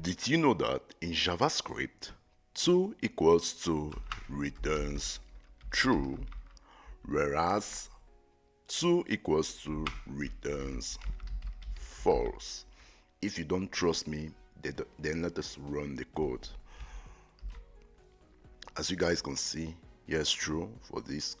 Did you know that in JavaScript, 2 equals to returns true, whereas 2 equals to returns false? If you don't trust me, then let us run the code. As you guys can see, here is true for this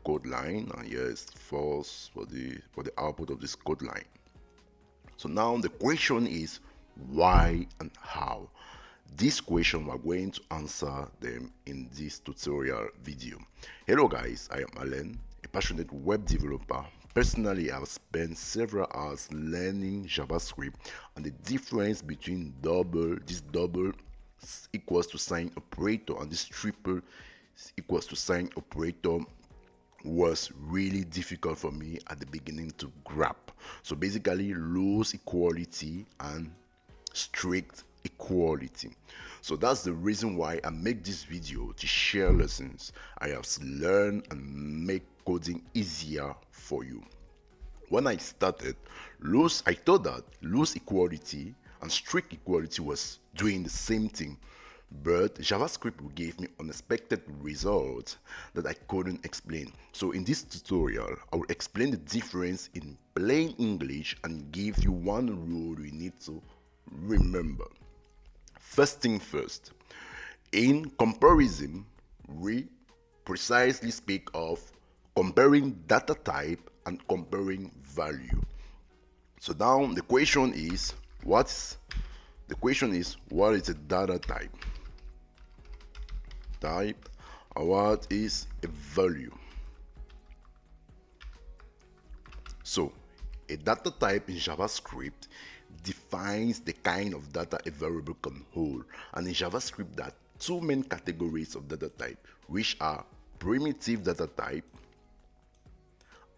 code line, and here is false for the output of this code line. So now the question is why and how. This question we're going to answer them in this tutorial video. Hello guys, I am Alain, a passionate web developer. Personally, I've spent several hours learning JavaScript and the difference between this double equals to sign operator and this triple equals to sign operator was really difficult for me at the beginning to grasp. So basically loose equality and strict equality. So that's the reason why I make this video, to share lessons I have learned and make coding easier for you. When I started, I thought that loose equality and strict equality was doing the same thing, but JavaScript gave me unexpected results that I couldn't explain. So in this tutorial, I will explain the difference in plain English and give you one rule you need to remember. First thing first, in comparison, we precisely speak of comparing data type and comparing value. So now the question is, what is a data type? And what is a value? So a data type in JavaScript defines the kind of data a variable can hold, and in JavaScript there are two main categories of data type, which are primitive data type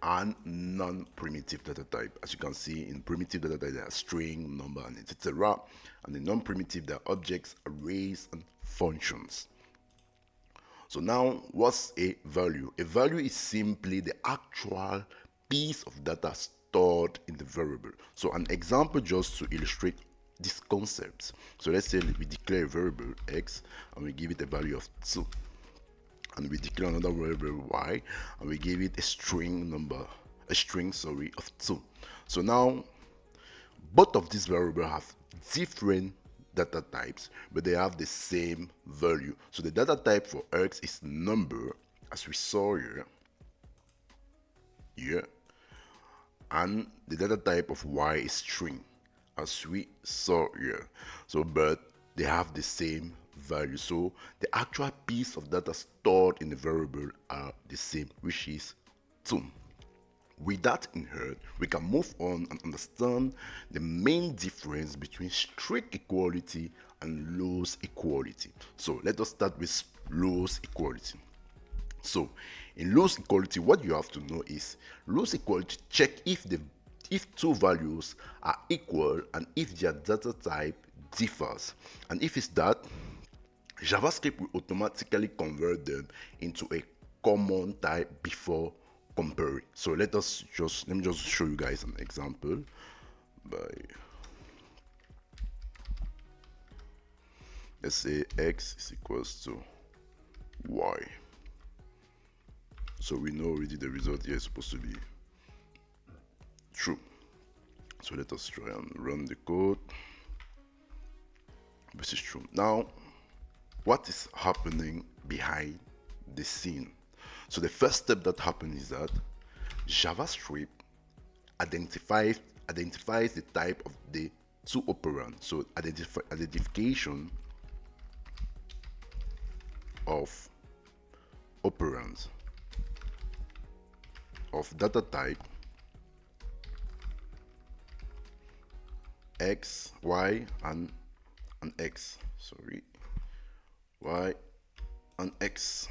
and non-primitive data type. As you can see, in primitive data type there are string, number, and etc. And in non-primitive there are objects, arrays, and functions. So now, what's a value? A value is simply the actual piece of data stored in the variable. So an example just to illustrate this concept. So let's say we declare a variable x and we give it a value of 2. And we declare another variable y and we give it a string of 2. So now both of these variables have different data types, but they have the same value. So the data type for x is number, as we saw here, and the data type of y is string, as we saw here. So but they have the same value, so the actual piece of data stored in the variable are the same, which is 2. With that in head, we can move on and understand the main difference between strict equality and loose equality. So let us start with loose equality. So in loose equality, what you have to know is loose equality check if two values are equal and if their data type differs. And if it's that, JavaScript will automatically convert them into a common type before comparing. So let me just show you guys an example let's say x is equals to y. So we know already the result here is supposed to be true. So let us try and run the code. This is true. Now, what is happening behind the scene? So the first step that happens is that JavaScript identifies the type of the two operands. So identification of operands of data type x, y, and x. Y and x.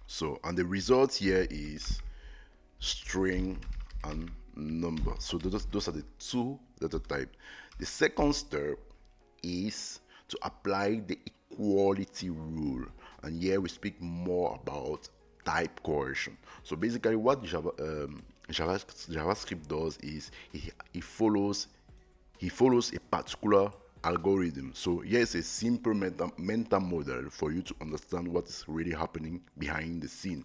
So, and the result here is string and number. So those are the two data type. The second step is to apply the equality rule, and here we speak more about type coercion. So basically what JavaScript does is he follows a particular algorithm. So here's a simple mental model for you to understand what is really happening behind the scene.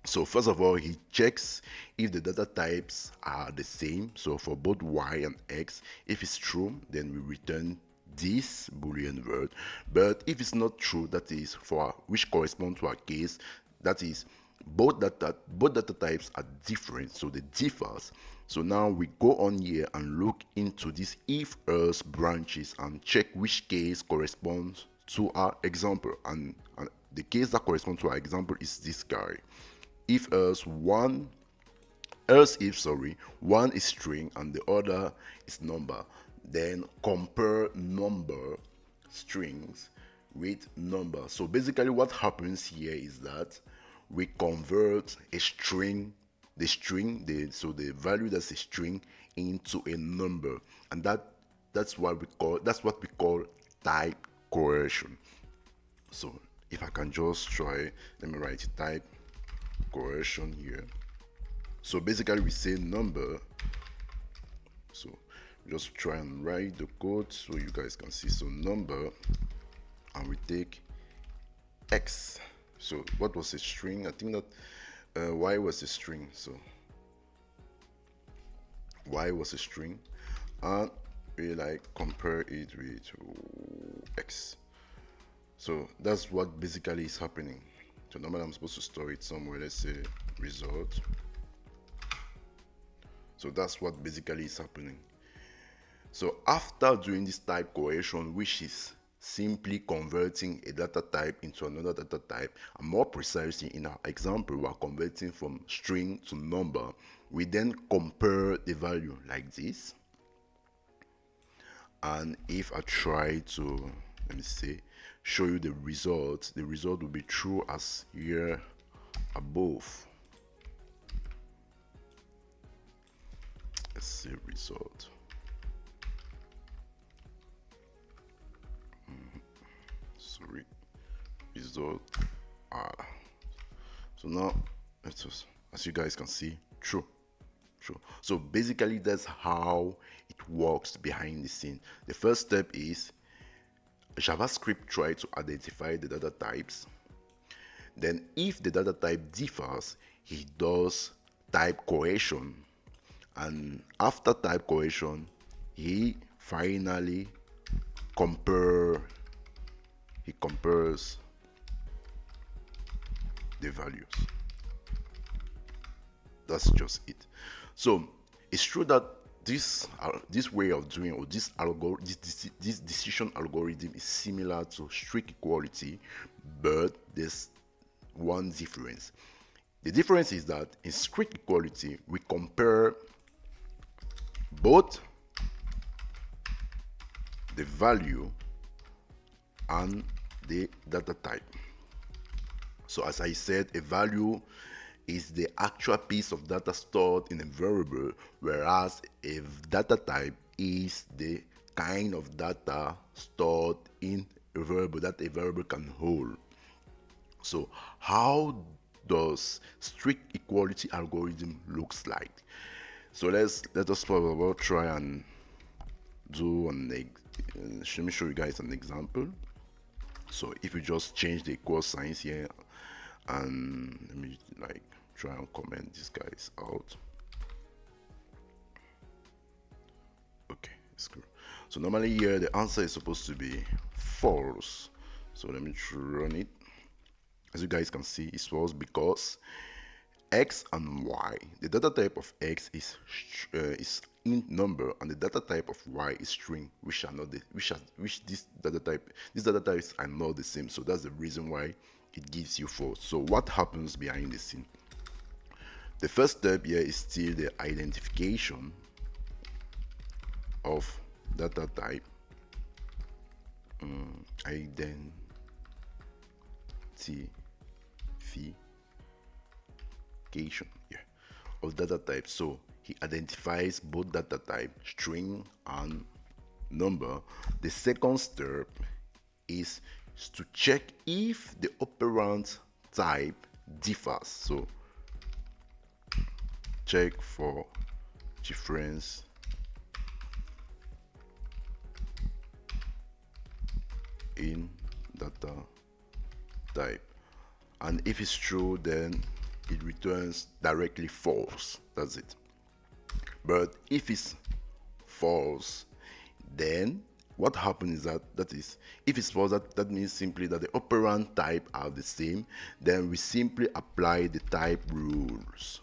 So first of all, he checks if the data types are the same. So for both y and x, if it's true, then we return this boolean word. But if it's not true, that is for which corresponds to our case, that is both data types are different, so they differs. So now we go on here and look into these if else branches and check which case corresponds to our example. And the case that corresponds to our example is this guy. If else one else if sorry one is string and the other is number, then compare number strings with number. So basically what happens here is that we convert a string, so the value that's a string, into a number, and that's what we call type coercion. So if I can just try, let me write type coercion here. So basically we say number. So just try and write the code so you guys can see. So number, and we take x. So what was a string? I think that y was a string. So y was a string, and we like compare it with x. So that's what basically is happening. So normally I'm supposed to store it somewhere. Let's say result. So that's what basically is happening. So after doing this type coercion, which is simply converting a data type into another data type, and more precisely in our example, we are converting from string to number, we then compare the value like this. And if I try to, let me say, show you the result will be true as here above. Let's say result. Sorry, result R. So now let's just, as you guys can see, true. So basically that's how it works behind the scene. The first step is JavaScript try to identify the data types. Then if the data type differs, he does type coercion, and after type coercion he finally compares the values. That's just it. So it's true that this way of doing, or this decision algorithm is similar to strict equality, but there's one difference. The difference is that in strict equality we compare both the value and the data type. So as I said, a value is the actual piece of data stored in a variable, whereas a data type is the kind of data stored in a variable that a variable can hold. So how does strict equality algorithm looks like? So let us first of all try and do let me show you guys an example. So if you just change the equal signs here, and let me like try and comment these guys out. Okay, it's cool. So normally here the answer is supposed to be false. So let me run it. As you guys can see, it's false because x and y, the data type of x is int number, and the data type of y is string, which these data types are not the same. So that's the reason why it gives you false. So what happens behind the scene? The first step here is still the identification of data type. Identification, of data type. So he identifies both data type, string and number. The second step is to check if the operand type differs. So check for difference in data type, and if it's true, then it returns directly false. That's it. But if it's false, then what happens is that is, if it's false, that means simply that the operand type are the same. Then we simply apply the type rules.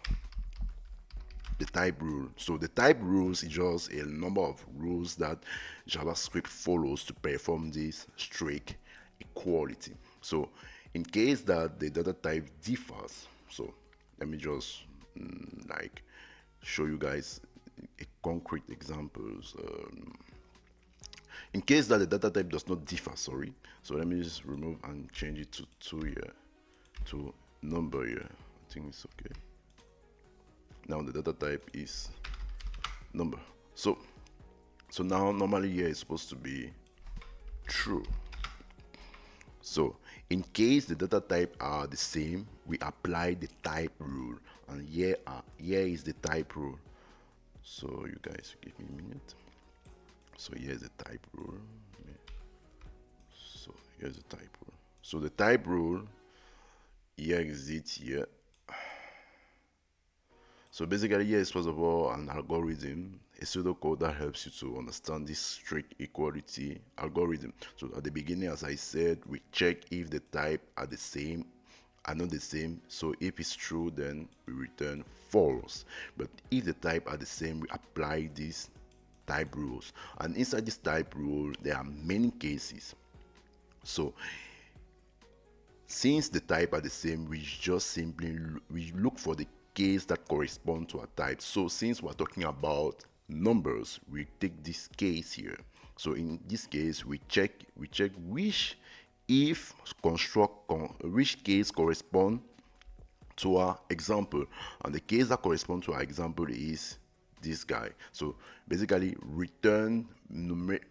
The type rule. So the type rules is just a number of rules that JavaScript follows to perform this strict equality. So in case that the data type differs, so let me just like show you guys a concrete examples. In case that the data type does not differ, sorry. So let me just remove and change it to 2 here, to number here. I think it's okay. Now the data type is number. So now normally here is supposed to be true. So in case the data type are the same, we apply the type rule, and here is the type rule. So you guys give me a minute. So here's the type rule. So here's the type rule. So the type rule here exists here. So basically here is first of all an algorithm, a pseudocode that helps you to understand this strict equality algorithm. So at the beginning, as I said, we check if the type are the same, are not the same. So if it's true, then we return false. But if the type are the same, we apply these type rules. And inside this type rule, there are many cases. So since the type are the same, we just simply we look for the case that correspond to a type. So since we're talking about numbers, we take this case here. So in this case, we check which if construct which case correspond to our example, and the case that correspond to our example is this guy. So basically returns numeric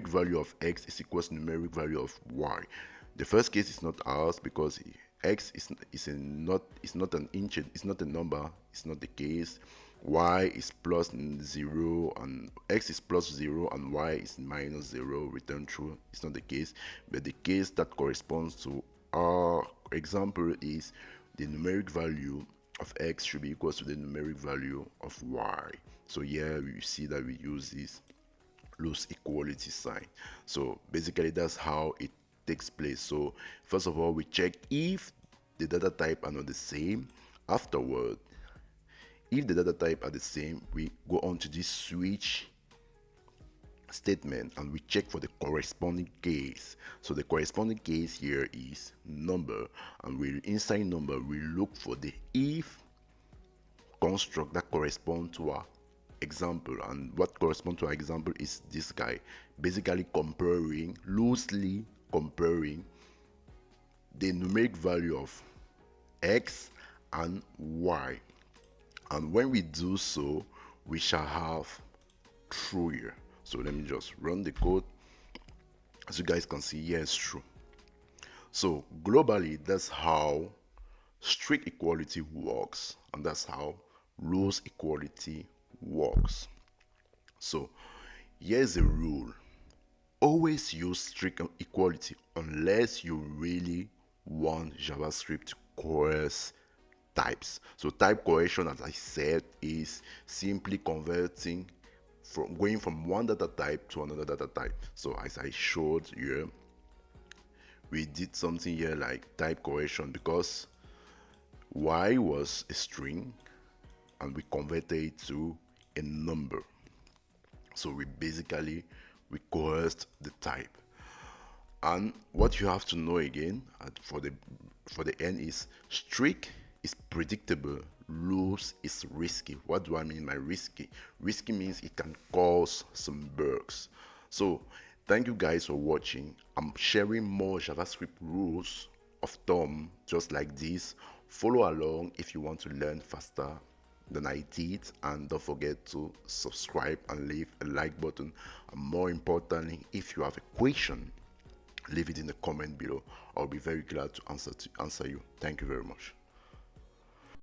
value of x is equals to numeric value of y. The first case is not ours because x is not an integer, it's not a number, it's not the case. Y is plus 0 and x is plus 0 and y is minus 0, return true. It's not the case, but the case that corresponds to our example is the numeric value of x should be equal to the numeric value of y. So here you see that we use this loose equality sign. So basically that's how it takes place. So first of all, we check if the data type are not the same. Afterward, if the data type are the same, we go on to this switch statement and we check for the corresponding case. So the corresponding case here is number, and we inside number we look for the if construct that correspond to our example. And what correspond to our example is this guy, basically loosely comparing the numeric value of x and y. And when we do so, we shall have true here. So let me just run the code. As you guys can see, here it's true. So globally, that's how strict equality works, and that's how loose equality works. So here's a rule: always use strict equality unless you really want JavaScript to coerce types. So type coercion, as I said, is simply converting from going from one data type to another data type. So as I showed here, we did something here like type coercion because y was a string and we converted it to a number. So we coerced the type. And what you have to know again for the end is strict is predictable, loose is risky. What do I mean by risky? Risky means it can cause some bugs. So thank you guys for watching. I'm sharing more JavaScript rules of thumb just like this. Follow along if you want to learn faster than I did, and don't forget to subscribe and leave a like button. And more importantly, if you have a question, leave it in the comment below. I'll be very glad to answer you. Thank you very much.